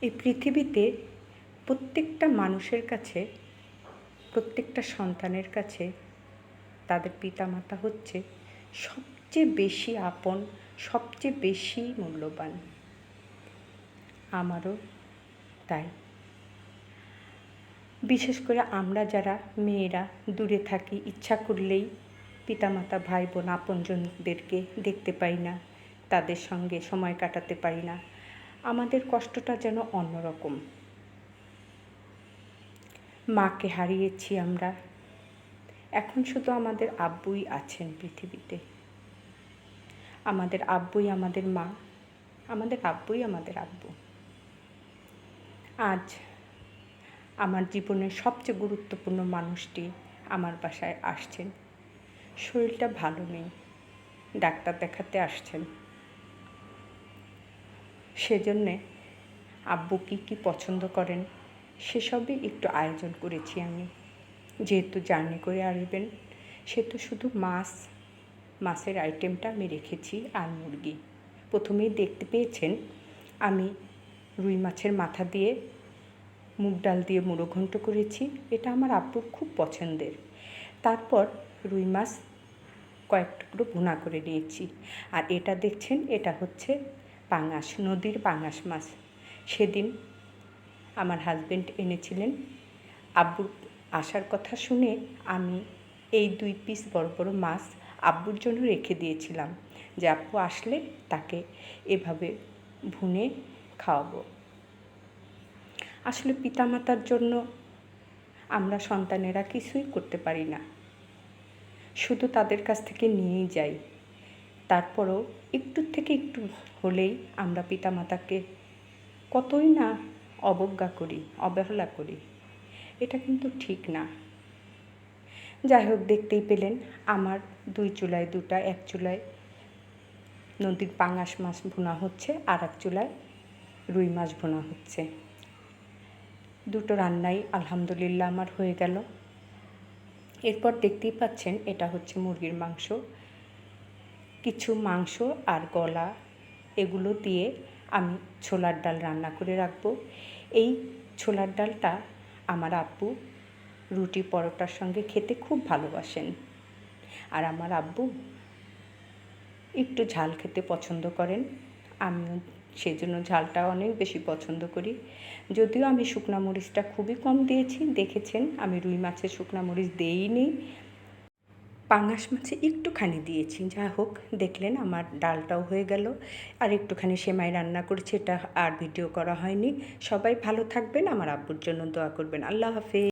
এই পৃথিবীতে প্রত্যেকটা মানুষের কাছে, প্রত্যেকটা সন্তানের কাছে তাদের পিতামাতা হচ্ছে সবচেয়ে বেশি আপন, সবচেয়ে বেশি মূল্যবান। আমারও তাই। বিশেষ করে আমরা যারা মেয়েরা দূরে থাকি, ইচ্ছা করলেই পিতামাতা, ভাই বোন, আপনজনদেরকে দেখতে পাই না, তাদের সঙ্গে সময় কাটাতে পারি না। আমাদের কষ্টটা যেন অন্যরকম। মাকে হারিয়েছি আমরা, এখন শুধু আমাদের আব্বুই আছেন পৃথিবীতে। আমাদের আব্বুই আমাদের মা, আমাদের আব্বুই আমাদের আব্বু। আজ আমার জীবনের সবচেয়ে গুরুত্বপূর্ণ মানুষটি আমার বাসায় আসছেন। শরীরটা ভালো নেই, ডাক্তার দেখাতে আসছেন। সেজন্যে আব্বু কী পছন্দ করেন সেসবই একটু আয়োজন করেছি আমি। যেহেতু জার্নি করে আসবেন, সেহেতু শুধু মাছের আইটেমটা আমি রেখেছি আর মুরগি। প্রথমেই দেখতে পেয়েছেন আমি রুই মাছের মাথা দিয়ে মুগ ডাল দিয়ে মুড়ো ঘন্ট করেছি। এটা আমার আব্বুর খুব পছন্দের। তারপর রুই মাছ কয়েক টুকরো ভুনা করে নিয়েছি। আর এটা দেখছেন, এটা হচ্ছে পাঙাশ, নদীর পাঙাশ মাছ। সেদিন আমার হাজবেন্ড এনেছিলেন। আব্বুর আসার কথা শুনে আমি এই 2 পিস বড় বড় মাছ আব্বুর জন্য রেখে দিয়েছিলাম, যে আব্বু আসলে তাকে এভাবে ভুনে খাওয়াবো। আসলে পিতামাতার জন্য আমরা সন্তানেরা কিছুই করতে পারি না, শুধু তাদের কাছ থেকে নিয়েই যাই। তারপরও একটু থেকে একটু হলেই আমরা পিতামাতাকে কতই না অবজ্ঞা করি, অবহেলা করি। এটা কিন্তু ঠিক না। যাই হোক, দেখতেই পেলেন আমার 2 চুলায় 2টা, এক চুলায় নদীর পাঙাশ মাছ ভুনা হচ্ছে, আর এক চুলায় রুই মাছ ভুনা হচ্ছে। দুটো রান্নাই আলহামদুলিল্লাহ আমার হয়ে গেল। এরপর দেখতেই পাচ্ছেন এটা হচ্ছে মুরগির মাংস। কিছু মাংস আর গলা এগুলো দিয়ে আমি ছোলার ডাল রান্না করে রাখবো। এই ছোলার ডালটা আমার আব্বু রুটি পরোটার সঙ্গে খেতে খুব ভালোবাসেন। আর আমার আব্বু একটু ঝাল খেতে পছন্দ করেন, আমিও সেজন্য ঝালটা অনেক বেশি পছন্দ করি। যদিও আমি শুকনা মরিচটা খুবই কম দিয়েছি, দেখেছেন আমি রুই মাছের শুকনা মরিচ দিইনি, পাঙাশ মাছে একটুখানি দিয়েছি। যা হোক, দেখলেন আমার ডালটাও হয়ে গেল। আর একটুখানি সেমাই রান্না করেছি, এটা আর ভিডিও করা হয়নি। সবাই ভালো থাকবেন, আমার আব্বুর জন্য দোয়া করবেন। আল্লাহ হাফেজ।